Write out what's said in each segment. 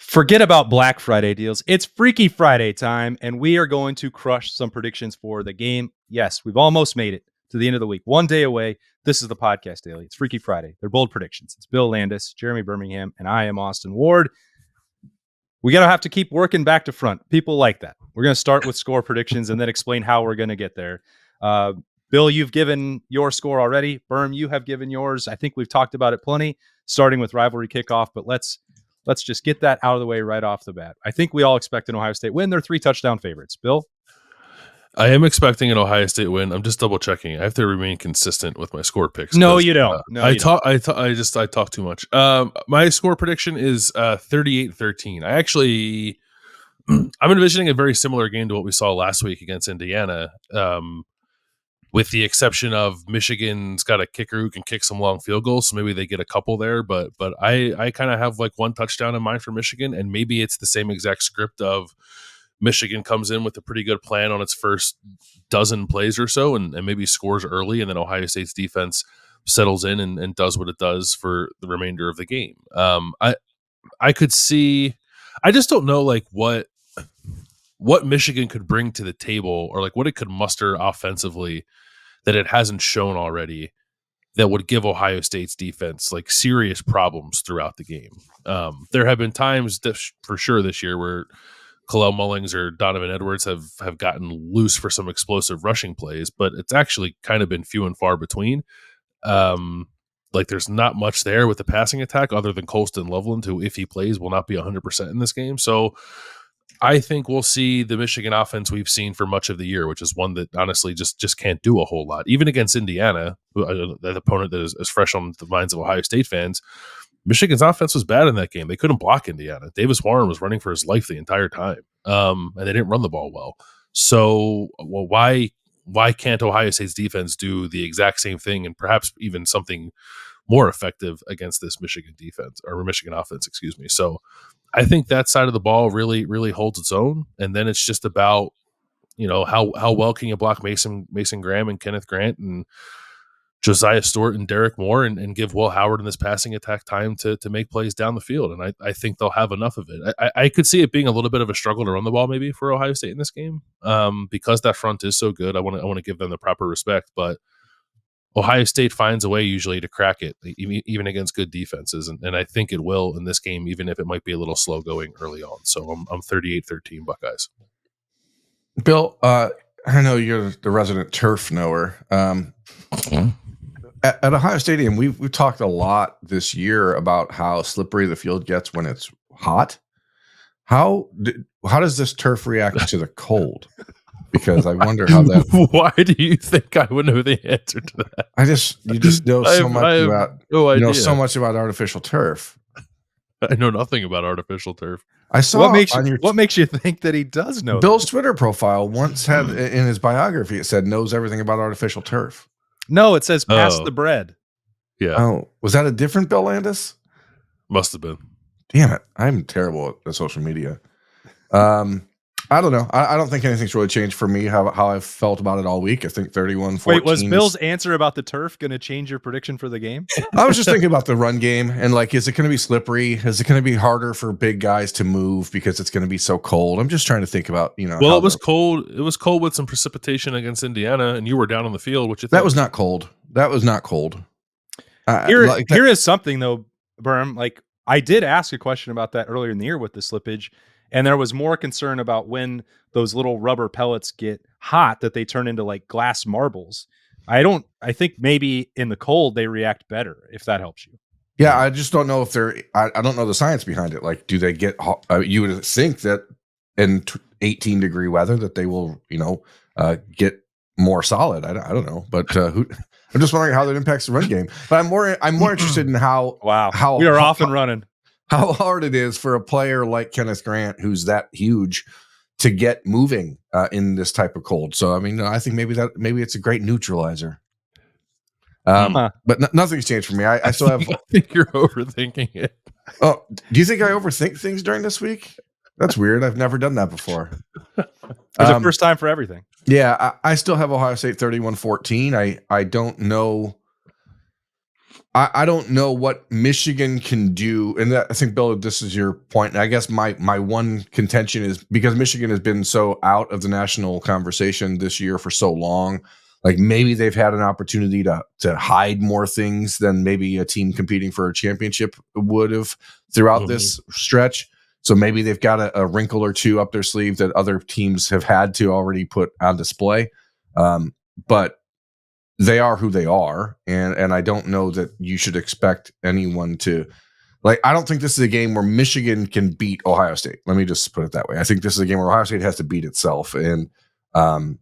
Forget about Black Friday deals. It's Freaky Friday time, and we are going to crush some predictions for the game. Yes, we've almost made it to the end of the week. 1 day away. This is the podcast daily. It's Freaky Friday. They're bold predictions. It's Bill Landis, Jeremy Birmingham, and I am Austin Ward. We got to have to keep working back to front. People like that. We're going to start with score predictions and then explain how we're going to get there. Bill, you've given your score already. Berm, you have given yours. I think we've talked about it plenty, starting with rivalry kickoff, but let's just get that out of the way right off the bat. I think we all expect an Ohio State win. They're 3-touchdown favorites. Bill? I am expecting an Ohio State win. I'm just double checking. I have to remain consistent with my score picks. No, you don't. I talk too much. My score prediction is 38-13. I'm envisioning a very similar game to what we saw last week against Indiana. With the exception of Michigan's got a kicker who can kick some long field goals, so maybe they get a couple there. But I kind of have like one touchdown in mind for Michigan, and maybe it's the same exact script of Michigan comes in with a pretty good plan on its first dozen plays or so, and maybe scores early, and then Ohio State's defense settles in and does what it does for the remainder of the game. I could see. I just don't know like what Michigan could bring to the table, or like what it could muster offensively that it hasn't shown already that would give Ohio State's defense like serious problems throughout the game. There have been times for sure this year where Kalel Mullings or Donovan Edwards have gotten loose for some explosive rushing plays, but it's actually kind of been few and far between. Like there's not much there with the passing attack other than Colston Loveland, who if he plays will not be 100% in this game. So I think we'll see the Michigan offense we've seen for much of the year, which is one that honestly just can't do a whole lot. Even against Indiana, an opponent that is fresh on the minds of Ohio State fans, Michigan's offense was bad in that game. They couldn't block Indiana. Davis Warren was running for his life the entire time, and they didn't run the ball well. So, why can't Ohio State's defense do the exact same thing and perhaps even something more effective against this Michigan defense or Michigan offense? Excuse me. So, I think that side of the ball really, really holds its own, and then it's just about how well can you block Mason Graham and Kenneth Grant and Josiah Stewart and Derek Moore and give Will Howard in this passing attack time to make plays down the field. And I think they'll have enough of it. I could see it being a little bit of a struggle to run the ball maybe for Ohio State in this game because that front is so good. I want to give them the proper respect, but Ohio State finds a way usually to crack it, even against good defenses. And I think it will in this game, even if it might be a little slow going early on. So I'm 38-13 Buckeyes. Bill, I know you're the resident turf knower. At Ohio Stadium, we've talked a lot this year about how slippery the field gets when it's hot. How does this turf react to the cold? Because I wonder how that. Why do you think I would know the answer to that? You just know so much about so much about artificial turf. I know nothing about artificial turf. I saw what makes you think that he does know? Bill's Twitter profile once had in his biography, it said knows everything about artificial turf. No, it says pass the bread. Yeah. Oh, was that a different Bill Landis? Must have been. Damn it. I'm terrible at social media. I don't know. I don't think anything's really changed for me, how I've felt about it all week. I think 31-14. Wait, was Bill's answer about the turf going to change your prediction for the game? I was just thinking about the run game and like, is it going to be slippery? Is it going to be harder for big guys to move because it's going to be so cold? I'm just trying to think about, Well, it was cold. It was cold with some precipitation against Indiana, and you were down on the field. That was not cold. That was not cold. Here is something though, Berm. Like I did ask a question about that earlier in the year with the slippage. And there was more concern about when those little rubber pellets get hot that they turn into like glass marbles. I think maybe in the cold they react better, if that helps you. Yeah, I just don't know if I don't know the science behind it. Like, do they get hot? You would think that in 18-degree weather that they will, get more solid. I don't know, but I'm just wondering how that impacts the run game. But I'm more interested in how we are off and running. How hard it is for a player like Kenneth Grant, who's that huge, to get moving in this type of cold. So, I mean, I think maybe it's a great neutralizer. But nothing's changed for me. I still have. I think you're overthinking it. Oh, do you think I overthink things during this week? That's weird. I've never done that before. It's a first time for everything. Yeah, I still have Ohio State 31-14. I don't know. I don't know what Michigan can do. And I think, Bill, this is your point. And I guess my one contention is because Michigan has been so out of the national conversation this year for so long, like maybe they've had an opportunity to hide more things than maybe a team competing for a championship would have throughout this stretch. So maybe they've got a wrinkle or two up their sleeve that other teams have had to already put on display. But they are who they are, and I don't know that you should expect anyone to I don't think this is a game where Michigan can beat Ohio State. Let me just put it that way. I think this is a game where Ohio State has to beat itself, and I'm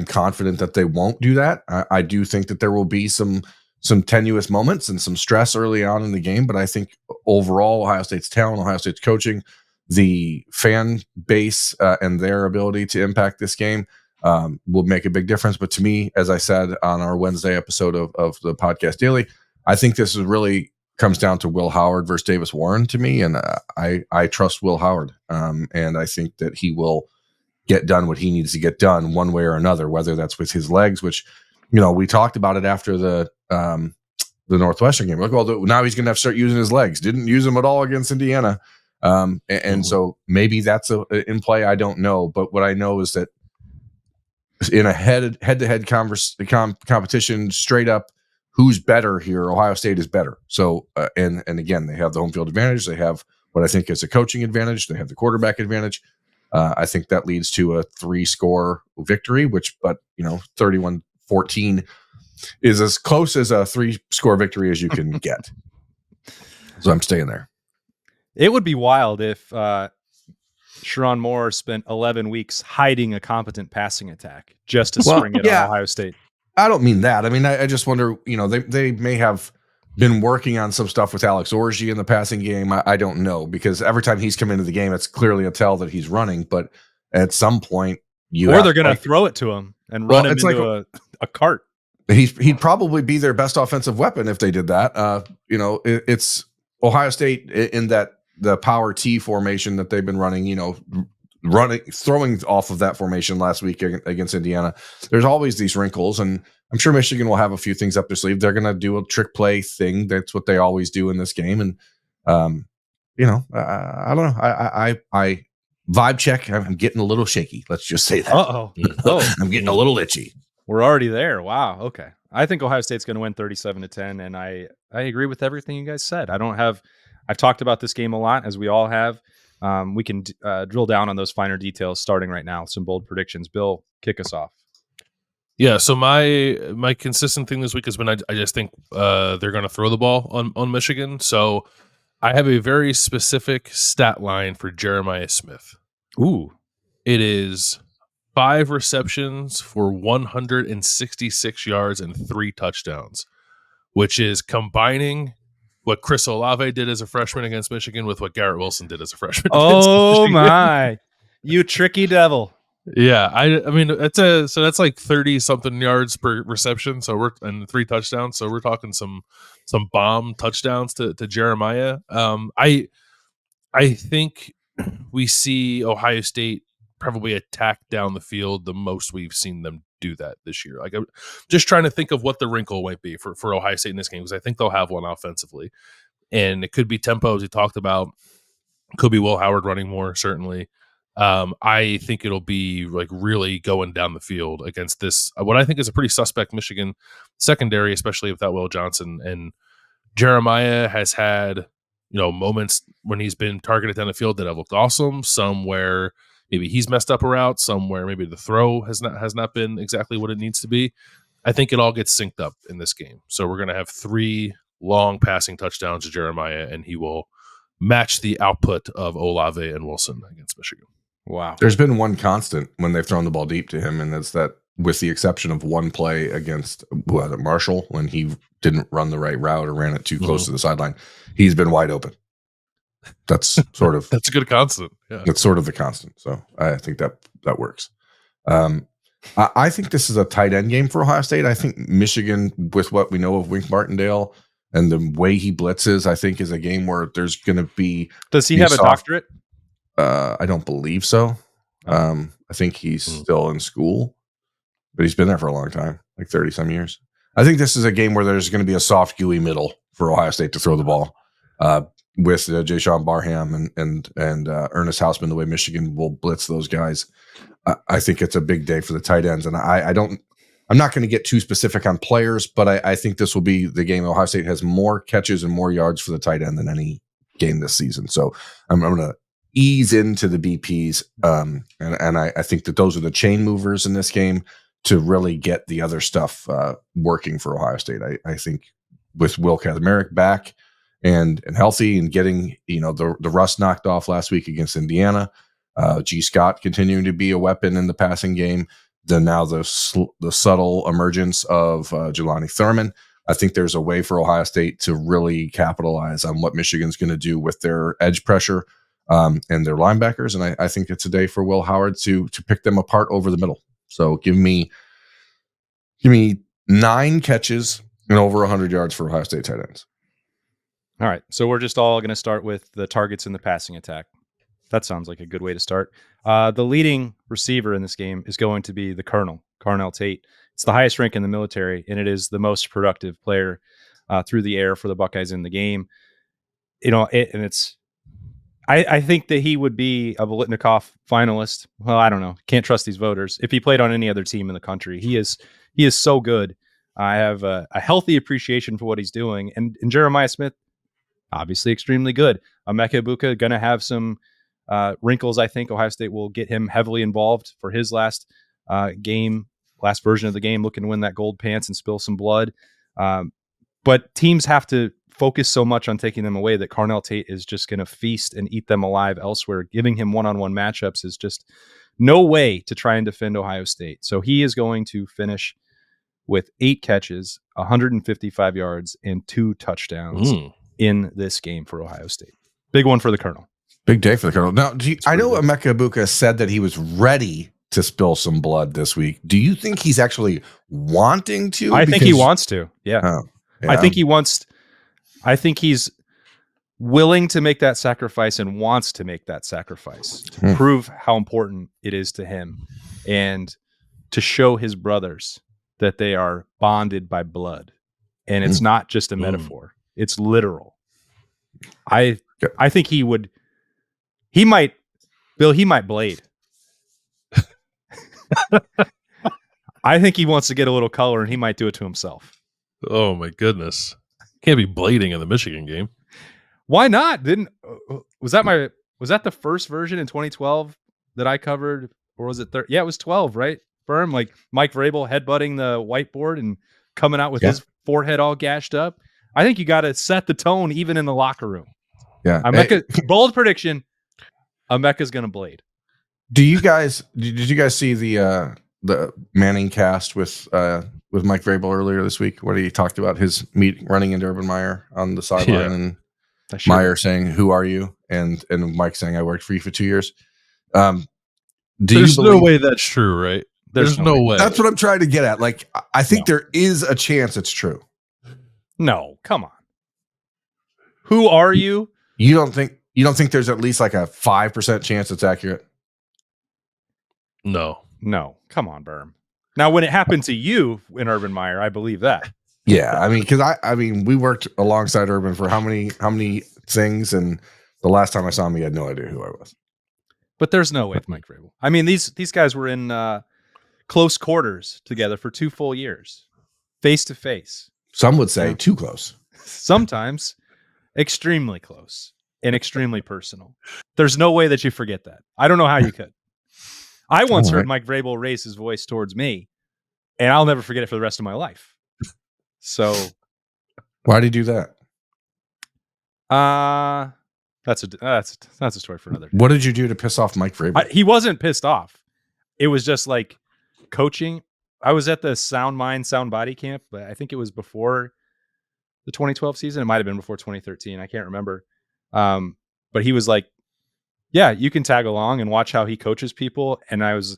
confident that they won't do that. I do think that there will be some tenuous moments and some stress early on in the game, but I think overall Ohio State's talent, Ohio State's coaching, the fan base, and their ability to impact this game will make a big difference. But to me, as I said on our Wednesday episode of the Podcast Daily, I think this is really comes down to Will Howard versus Davis Warren to me. And I trust Will Howard. And I think that he will get done what he needs to get done one way or another, whether that's with his legs, which, we talked about it after the Northwestern game. Like, well, now he's going to have to start using his legs. Didn't use them at all against Indiana. So maybe that's in play. I don't know. But what I know is that in a head-to-head competition, straight up, who's better here? Ohio State is better. So, and again, they have the home field advantage. They have what I think is a coaching advantage. They have the quarterback advantage. I think that leads to a 3-score victory, but 31-14 is as close as a 3-score victory as you can get. So I'm staying there. It would be wild if Sharon Moore spent 11 weeks hiding a competent passing attack just to spring it on Ohio State. I don't mean that. I mean, I just wonder, they may have been working on some stuff with Alex Orji in the passing game. I don't know, because every time he's come into the game, it's clearly a tell that he's running. But at some point, they're going to throw it to him and run him into a cart. He'd probably be their best offensive weapon if they did that. It's Ohio State in that the power T formation that they've been running, throwing off of that formation last week against Indiana. There's always these wrinkles, and I'm sure Michigan will have a few things up their sleeve. They're going to do a trick play thing. That's what they always do in this game. And, I don't know. I vibe check. I'm getting a little shaky. Let's just say that. I'm getting a little itchy. We're already there. Wow. Okay. I think Ohio State's going to win 37-10. And I agree with everything you guys said. I've talked about this game a lot, as we all have. We can drill down on those finer details starting right now. Some bold predictions. Bill, kick us off. Yeah, so my consistent thing this week has been I just think they're going to throw the ball on Michigan. So I have a very specific stat line for Jeremiah Smith. Ooh. It is 5 receptions for 166 yards and 3 touchdowns, which is combining what Chris Olave did as a freshman against Michigan with what Garrett Wilson did as a freshman. Oh my, you tricky devil. Yeah. I mean, that's like 30 something yards per reception. So and 3 touchdowns. So we're talking some bomb touchdowns to Jeremiah. I think we see Ohio State probably attack down the field the most we've seen them do that this year. Like, I'm just trying to think of what the wrinkle might be for Ohio State in this game, because I think they'll have one offensively, and it could be tempo, as we talked about. Could be Will Howard running more, certainly. I think it'll be like really going down the field against this, what I think is a pretty suspect Michigan secondary, especially without Will Johnson. And Jeremiah has had, moments when he's been targeted down the field that have looked awesome. Some where maybe he's messed up a route, somewhere maybe the throw has not been exactly what it needs to be. I think it all gets synced up in this game. So we're going to have 3 long passing touchdowns to Jeremiah, and he will match the output of Olave and Wilson against Michigan. Wow. There's been one constant when they've thrown the ball deep to him, and that's that, with the exception of one play against Marshall, when he didn't run the right route or ran it too close to the sideline, he's been wide open. That's sort of that's a good constant. Yeah. That's sort of the constant. So I think that works. I think this is a tight end game for Ohio State. I think Michigan, with what we know of Wink Martindale and the way he blitzes, I think is a game where there's going to be. Does he have a doctorate? I don't believe so. I think he's still in school, but he's been there for a long time, like 30 some years. I think this is a game where there's going to be a soft, gooey middle for Ohio State to throw the ball with Jayshon Barham and Ernest Hausman. The way Michigan will blitz those guys, I think it's a big day for the tight ends. And I'm not going to get too specific on players, but I think this will be the game. Ohio State has more catches and more yards for the tight end than any game this season. So I'm going to ease into the BPs, and I think that those are the chain movers in this game to really get the other stuff working for Ohio State. I think with Will Kazmarek back and healthy and getting the rust knocked off last week against Indiana, G. Scott continuing to be a weapon in the passing game, the subtle emergence of Jelani Thurman. I think there's a way for Ohio State to really capitalize on what Michigan's going to do with their edge pressure and their linebackers. And I think it's a day for Will Howard to pick them apart over the middle. So give me 9 catches and over 100 yards for Ohio State tight ends. All right. So we're just all going to start with the targets in the passing attack. That sounds like a good way to start. The leading receiver in this game is going to be the Colonel, Carnell Tate. It's the highest rank in the military, and it is the most productive player through the air for the Buckeyes in the game. I think that he would be a Biletnikoff finalist. Well, I don't know. Can't trust these voters. If he played on any other team in the country, he is so good. I have a healthy appreciation for what he's doing. And Jeremiah Smith, obviously extremely good. Emeka Egbuka going to have some wrinkles. I think Ohio State will get him heavily involved for his last version of the game, looking to win that gold pants and spill some blood. But teams have to focus so much on taking them away that Carnell Tate is just going to feast and eat them alive elsewhere. Giving him one-on-one matchups is just no way to try and defend Ohio State. So he is going to finish with 8 catches, 155 yards, and 2 touchdowns in this game for Ohio State. Big one for the Colonel. Big day for the Colonel. Now, I know Emeka Egbuka said that he was ready to spill some blood this week. Do you think he's actually wanting to? I think he wants to. Yeah. Oh, yeah. I think he's willing to make that sacrifice and wants to make that sacrifice to prove how important it is to him and to show his brothers that they are bonded by blood. And it's not just a metaphor. It's literal. I think he might blade. I think he wants to get a little color and he might do it to himself. Oh my goodness. Can't be blading in the Michigan game. Why not? Was that the first version in 2012 that I covered, or was it yeah, it was 12, right? Firm, like Mike Vrabel headbutting the whiteboard and coming out with his forehead all gashed up. I think you got to set the tone even in the locker room. Yeah. Bold prediction. Emeka's going to blade. Did you guys see the Manning cast with Mike Vrabel earlier this week, where he talked about his running into Urban Meyer on the sideline and Meyer saying, "Who are you?" and Mike saying, "I worked for you for 2 years." There's no way that's true, right? There's no way. That's what I'm trying to get at. Like, I think there is a chance it's true. No, come on. Who are you? You don't think there's at least like a 5% chance it's accurate? No, Come on, Berm. Now, when it happened to you in Urban Meyer, I believe that. Yeah, I mean, because we worked alongside Urban for how many things, and the last time I saw him, he had no idea who I was. But there's no way with Mike Vrabel. I mean, these guys were in close quarters together for 2 full years, face to face. Some would say too close. Sometimes extremely close and extremely personal. There's no way that you forget that. I don't know how you could. I once heard Mike Vrabel raise his voice towards me, and I'll never forget it for the rest of my life. So, why did he do that? That's a story for another day. What did you do to piss off Mike Vrabel? He wasn't pissed off. It was just like coaching. I was at the Sound Mind, Sound Body camp, but I think it was before the 2012 season. It might have been before 2013. I can't remember. But he was like, yeah, you can tag along and watch how he coaches people. And I was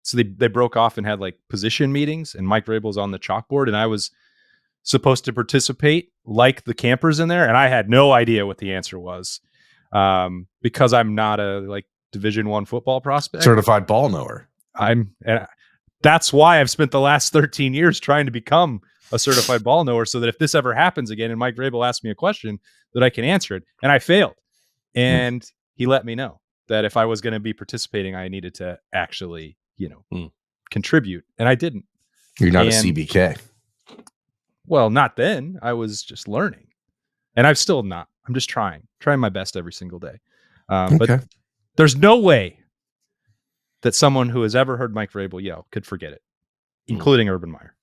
so they broke off and had like position meetings, and Mike Vrabel was on the chalkboard, and I was supposed to participate like the campers in there. And I had no idea what the answer was because I'm not a like Division I football prospect. Certified ball knower. That That's why I've spent the last 13 years trying to become a certified ball knower, so that if this ever happens again and Mike Vrabel asks me a question, that I can answer it. And I failed. And he let me know that if I was going to be participating, I needed to actually, contribute. And I didn't. You're not a CBK. Well, not then. I was just learning. And I'm still not. I'm just trying my best every single day. But there's no way that someone who has ever heard Mike Vrabel yell could forget it, including Urban Meyer.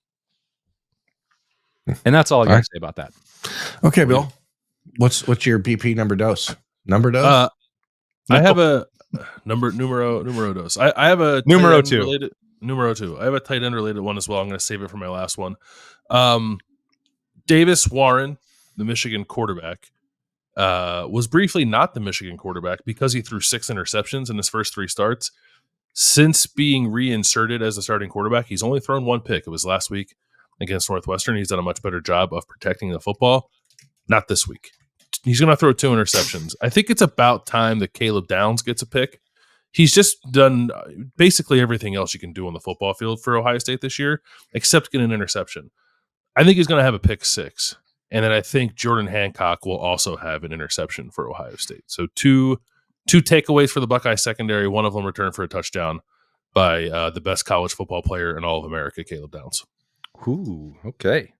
And that's all I got to say about that. Okay, Bill. What's your BP number dose? Number dose? I have a numero dose. I have a numero 2. Numero 2. I have a tight end related one as well. I'm going to save it for my last one. Davis Warren, the Michigan quarterback, was briefly not the Michigan quarterback because he threw 6 interceptions in his first 3 starts. Since being reinserted as a starting quarterback, he's only thrown 1 pick. It was last week against Northwestern. He's done a much better job of protecting the football. Not this week. He's going to throw 2 interceptions. I think it's about time that Caleb Downs gets a pick. He's just done basically everything else you can do on the football field for Ohio State this year, except get an interception. I think he's going to have a pick 6. And then I think Jordan Hancock will also have an interception for Ohio State. So two takeaways for the Buckeye secondary, one of them returned for a touchdown by the best college football player in all of America, Caleb Downs. Ooh, okay.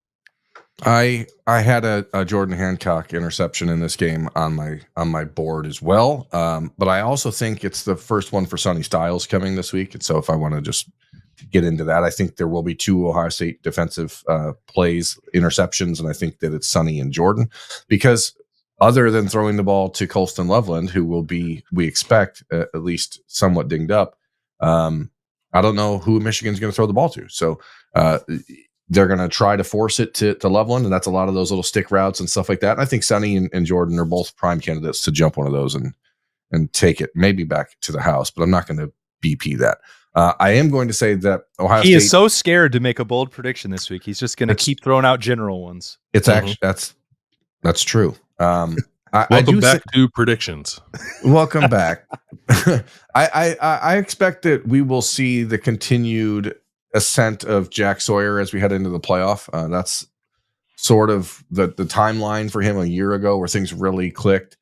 I had a Jordan Hancock interception in this game on my board as well. But I also think it's the first one for Sonny Styles coming this week. And so if I want to just get into that, I think there will be 2 Ohio State defensive plays, interceptions, and I think that it's Sonny and Jordan, because other than throwing the ball to Colston Loveland, who will be, we expect, at least somewhat dinged up, I don't know who Michigan's going to throw the ball to. So they're going to try to force it to Loveland, and that's a lot of those little stick routes and stuff like that. And I think Sonny and Jordan are both prime candidates to jump one of those and take it maybe back to the house, but I'm not going to BP that. I am going to say that Ohio State is so scared to make a bold prediction this week. He's just going to keep throwing out general ones. It's actually that's true. Welcome back to predictions. Welcome back. I expect that we will see the continued ascent of Jack Sawyer as we head into the playoff. That's sort of the timeline for him a year ago where things really clicked.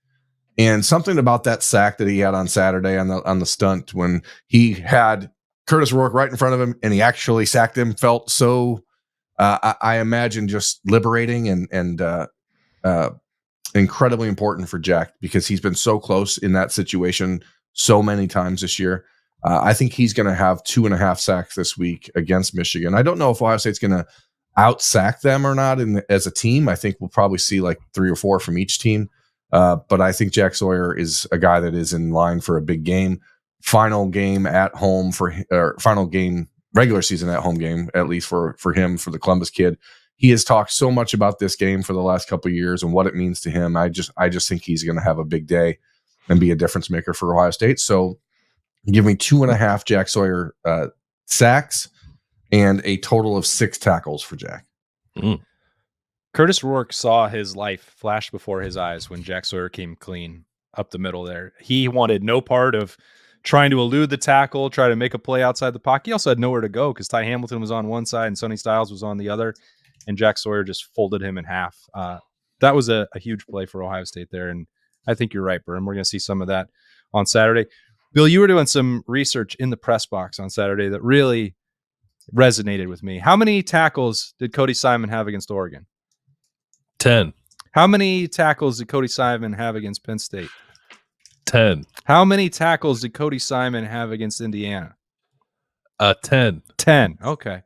And something about that sack that he had on Saturday on the stunt when he had Curtis Rourke right in front of him and he actually sacked him felt so, I imagine, just liberating and incredibly important for Jack, because he's been so close in that situation so many times this year. I think he's going to have 2.5 sacks this week against Michigan. I don't know if Ohio State's going to out-sack them or not as a team. I think we'll probably see like 3 or 4 from each team. But I think Jack Sawyer is a guy that is in line for a big game. Final game at home final game, regular season at home game, at least for him, for the Columbus kid. He has talked so much about this game for the last couple of years and what it means to him. I just think he's going to have a big day and be a difference maker for Ohio State. So give me 2.5 Jack Sawyer sacks and a total of 6 tackles for Jack. Curtis Rourke saw his life flash before his eyes when Jack Sawyer came clean up the middle there. He wanted no part of trying to elude the tackle, try to make a play outside the pocket. He also had nowhere to go because Ty Hamilton was on one side and Sonny Styles was on the other, and Jack Sawyer just folded him in half. That was a huge play for Ohio State there, and I think you're right, Brim. We're going to see some of that on Saturday. Bill, you were doing some research in the press box on Saturday that really resonated with me. How many tackles did Cody Simon have against Oregon? 10. How many tackles did Cody Simon have against Penn State? 10. How many tackles did Cody Simon have against Indiana? 10. 10. Okay.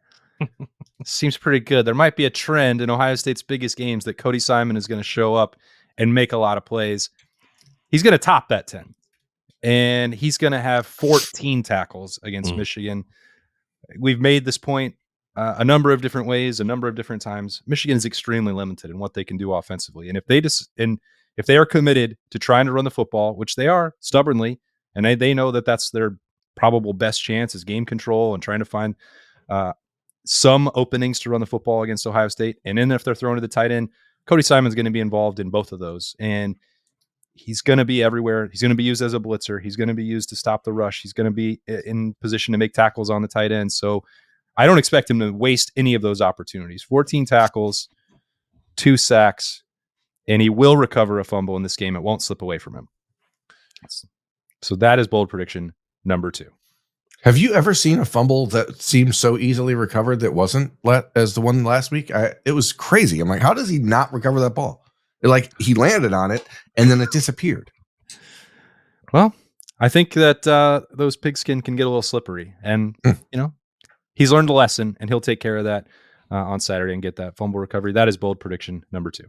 Seems pretty good. There might be a trend in Ohio State's biggest games that Cody Simon is going to show up and make a lot of plays. He's going to top that 10. And he's going to have 14 tackles against Michigan. We've made this point a number of different ways, a number of different times. Michigan is extremely limited in what they can do offensively. And if they are committed to trying to run the football, which they are stubbornly, and they know that that's their probable best chance is game control and trying to find some openings to run the football against Ohio State. And then if they're throwing to the tight end, Cody Simon's going to be involved in both of those. And he's going to be everywhere. He's going to be used as a blitzer. He's going to be used to stop the rush. He's going to be in position to make tackles on the tight end. So I don't expect him to waste any of those opportunities. 14 tackles, 2 sacks, and he will recover a fumble in this game. It won't slip away from him. So that is bold prediction number 2. Have you ever seen a fumble that seemed so easily recovered that wasn't as the one last week? It was crazy. I'm like, how does he not recover that ball? Like, he landed on it and then it disappeared. Well, I think that those pigskin can get a little slippery, and he's learned a lesson, and he'll take care of that on Saturday and get that fumble recovery. That is bold prediction number 2.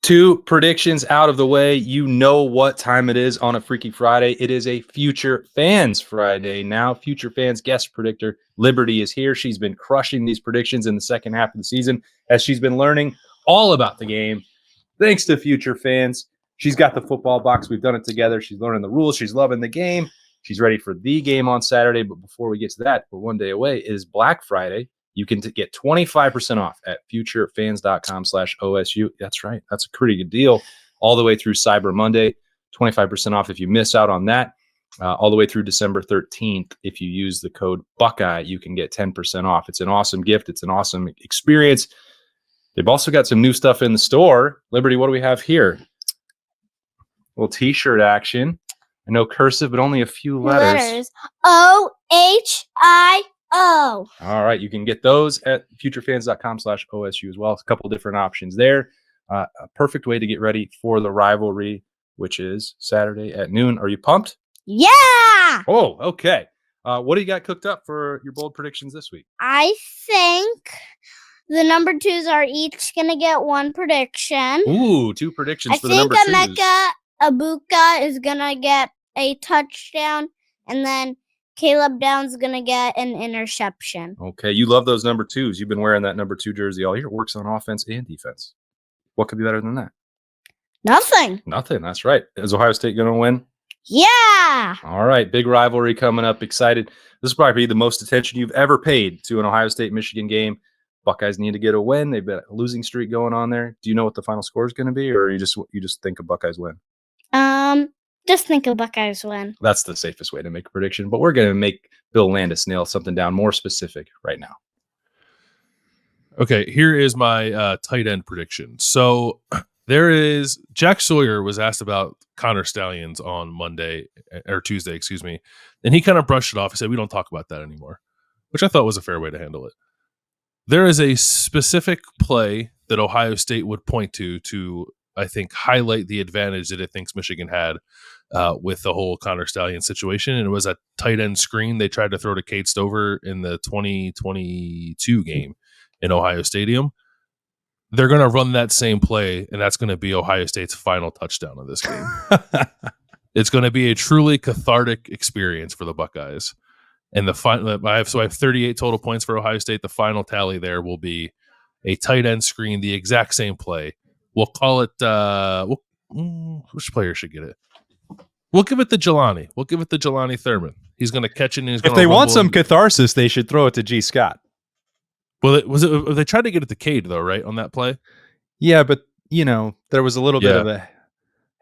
2 predictions out of the way. You know what time it is on a Freaky Friday. It is a Future Fans Friday. Now, Future Fans guest predictor Liberty is here. She's been crushing these predictions in the second half of the season as she's been learning all about the game. Thanks to Future Fans. She's got the football box. We've done it together. She's learning the rules. She's loving the game. She's ready for the game on Saturday. But before we get to that, we're one day away. It is Black Friday. You can get 25% off at futurefans.com/OSU. That's right. That's a pretty good deal. All the way through Cyber Monday. 25% off if you miss out on that. All the way through December 13th. If you use the code Buckeye, you can get 10% off. It's an awesome gift. It's an awesome experience. They've also got some new stuff in the store. Liberty, what do we have here? A little t-shirt action. I know cursive, but only a few letters. OHIO. All right. You can get those at futurefans.com/OSU as well. It's a couple different options there. A perfect way to get ready for the rivalry, which is Saturday at noon. Are you pumped? Yeah. Oh, okay. What do you got cooked up for your bold predictions this week? I think the number 2s are each going to get 1 prediction. Ooh, 2 predictions for the number 2s. I think Emeka Abuka is going to get a touchdown, and then Caleb Downs going to get an interception. Okay, you love those number 2s. You've been wearing that number 2 jersey all year. It works on offense and defense. What could be better than that? Nothing. Nothing. That's right. Is Ohio State going to win? Yeah. All right, big rivalry coming up. Excited. This will probably be the most attention you've ever paid to an Ohio State-Michigan game. Buckeyes need to get a win. They've got a losing streak going on there. Do you know what the final score is going to be, or you just think a Buckeyes win? Just think a Buckeyes win. That's the safest way to make a prediction, but we're going to make Bill Landis nail something down more specific right now. Okay, here is my tight end prediction. So there is Jack Sawyer was asked about Connor Stallions on Tuesday, and he kind of brushed it off. He said, we don't talk about that anymore, which I thought was a fair way to handle it. There is a specific play that Ohio State would point to, I think, highlight the advantage that it thinks Michigan had with the whole Connor Stallions situation. And it was a tight end screen they tried to throw to Cade Stover in the 2022 game in Ohio Stadium. They're going to run that same play, and that's going to be Ohio State's final touchdown of this game. It's going to be a truly cathartic experience for the Buckeyes. And I have 38 total points for Ohio State. The final tally there will be a tight end screen, the exact same play. We'll call it. Which player should get it? We'll give it to Jelani. We'll give it to Jelani Thurman. He's going to catch it. And he's if they want some catharsis, they should throw it to G. Scott. Well, they tried to get it to Cade though, right, on that play? Yeah, but there was a little bit of a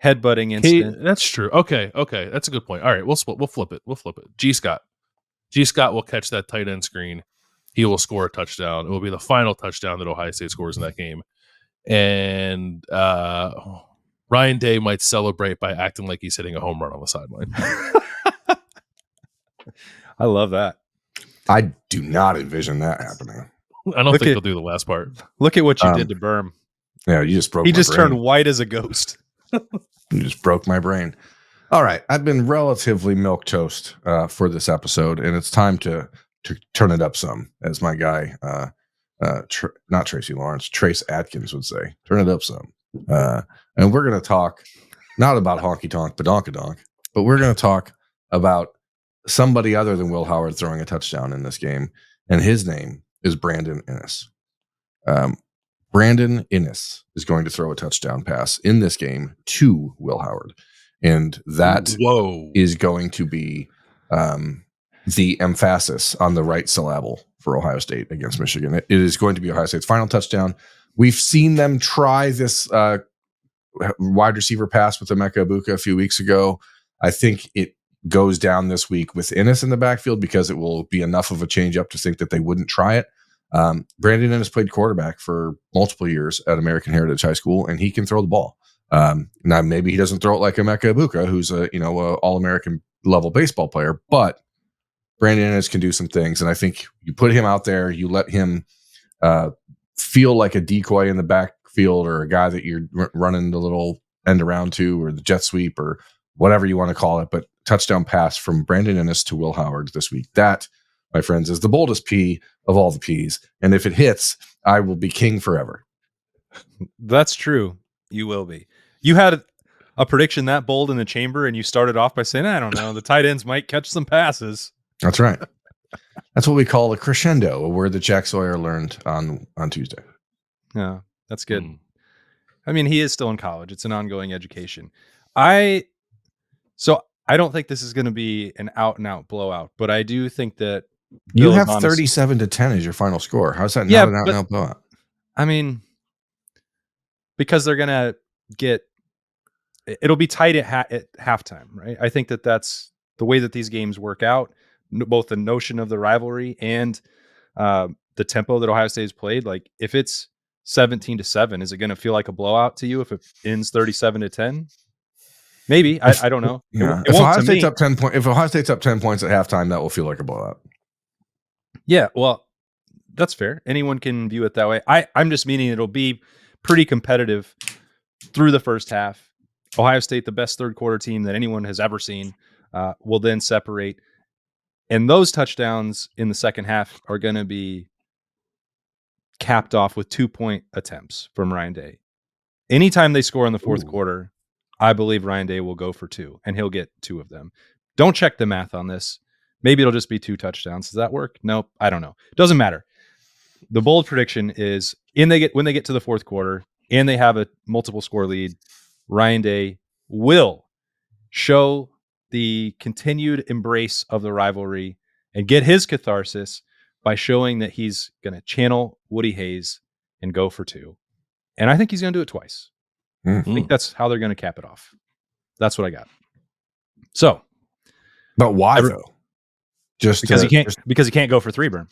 headbutting incident. Cade, that's true. Okay, that's a good point. All right, we'll flip it. G. Scott will catch that tight end screen. He will score a touchdown. It will be the final touchdown that Ohio State scores in that game. And Ryan Day might celebrate by acting like he's hitting a home run on the sideline. I love that. I do not envision that happening. I don't think he'll do the last part. Look at what you did to Berm. Yeah, you just broke. He just turned white as a ghost. You just broke my brain. All right, I've been relatively milquetoast for this episode, and it's time to turn it up some, as my guy, not Tracy Lawrence, Trace Atkins would say. Turn it up some. And we're going to talk not about honky tonk, badonkadonk, but we're going to talk about somebody other than Will Howard throwing a touchdown in this game, and his name is Brandon Inniss. Brandon Inniss is going to throw a touchdown pass in this game to Will Howard. And that is going to be the emphasis on the right syllable for Ohio State against Michigan. It is going to be Ohio State's final touchdown. We've seen them try this wide receiver pass with Emeka Abuka a few weeks ago. I think it goes down this week with Ennis in the backfield, because it will be enough of a change up to think that they wouldn't try it. Brandon Ennis played quarterback for multiple years at American Heritage High School, and he can throw the ball. Now maybe he doesn't throw it like Emeka Ibuka, who's a All-American level baseball player, but Brandon Ennis can do some things. And I think you put him out there, you let him feel like a decoy in the backfield, or a guy that you're running the little end around to, or the jet sweep, or whatever you want to call it. But touchdown pass from Brandon Ennis to Will Howard this week. That, my friends, is the boldest P of all the Ps. And if it hits, I will be king forever. That's true. You will be. You had a prediction that bold in the chamber, and you started off by saying, I don't know, the tight ends might catch some passes. That's right. That's what we call a crescendo, a word that Jack Sawyer learned on Tuesday. Yeah, that's good. I mean, he is still in college. It's an ongoing education. I don't think this is going to be an out-and-out blowout, but I do think that you Bill have is honest. 37-10 as your final score. How's that Yeah, not an out-and-out blowout? I mean, because they're going to it'll be tight at halftime, right? I think that's the way that these games work out, both the notion of the rivalry and the tempo that Ohio State has played. Like, if it's 17-7, is it going to feel like a blowout to you if it ends 37-10? Maybe. I don't know. Yeah. It If won't Ohio to State's me. up 10 points, if Ohio State's up 10 points at halftime, that will feel like a blowout. Yeah, well, that's fair. Anyone can view it that way. I'm just meaning it'll be pretty competitive through the first half. Ohio State, the best third quarter team that anyone has ever seen, will then separate. And those touchdowns in the second half are going to be capped off with 2-point attempts from Ryan Day. Anytime they score in the fourth quarter, I believe Ryan Day will go for 2, and he'll get 2 of them. Don't check the math on this. Maybe it'll just be 2 touchdowns. Does that work? Nope. I don't know. Doesn't matter. The bold prediction is when they get to the fourth quarter and they have a multiple score lead, Ryan Day will show the continued embrace of the rivalry and get his catharsis by showing that he's going to channel Woody Hayes and go for 2. And I think he's going to do it twice. I think that's how they're going to cap it off. That's what I got. So, but why though? Just because he can't go for 3, Berm.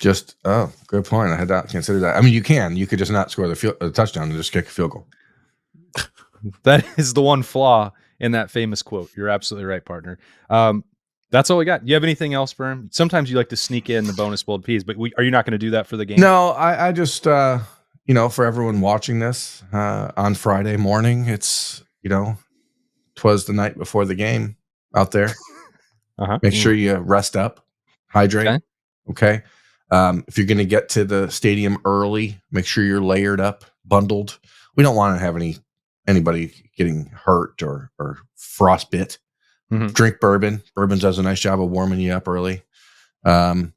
Good point. I had not considered that. I mean, you could just not score the touchdown and just kick a field goal. That is the one flaw in that famous quote. You're absolutely right, partner. That's all we got. You have anything else, Berm? Sometimes you like to sneak in the bonus bold Ps, but are you not going to do that for the game? No, I just, for everyone watching this on Friday morning, it's, 'twas the night before the game out there. Make sure you rest up, hydrate. Okay. If you're going to get to the stadium early, make sure you're layered up, bundled. We don't want to have anybody getting hurt or frostbit. Drink bourbon. Bourbon does a nice job of warming you up early. And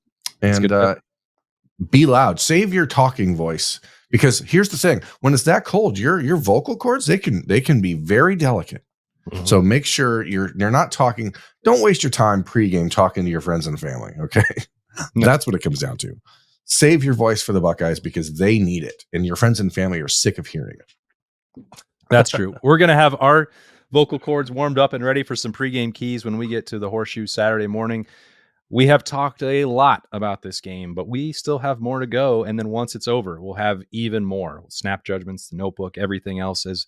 be loud. Save your talking voice, because here's the thing: when it's that cold, your vocal cords they can be very delicate. So make sure you're not talking. Don't waste your time pregame talking to your friends and family. Okay, that's what it comes down to. Save your voice for the Buckeyes, because they need it, and your friends and family are sick of hearing it. That's true. We're going to have our vocal cords warmed up and ready for some pregame keys when we get to the Horseshoe Saturday morning. We have talked a lot about this game, but we still have more to go. And then once it's over, we'll have even more. Snap judgments, the notebook, everything else, as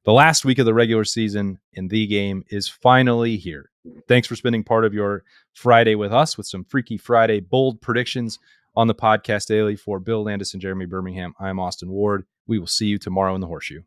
the last week of the regular season in the game is finally here. Thanks for spending part of your Friday with us with some Freaky Friday bold predictions on the podcast daily. For Bill Landis and Jeremy Birmingham, I'm Austin Ward. We will see you tomorrow in the Horseshoe.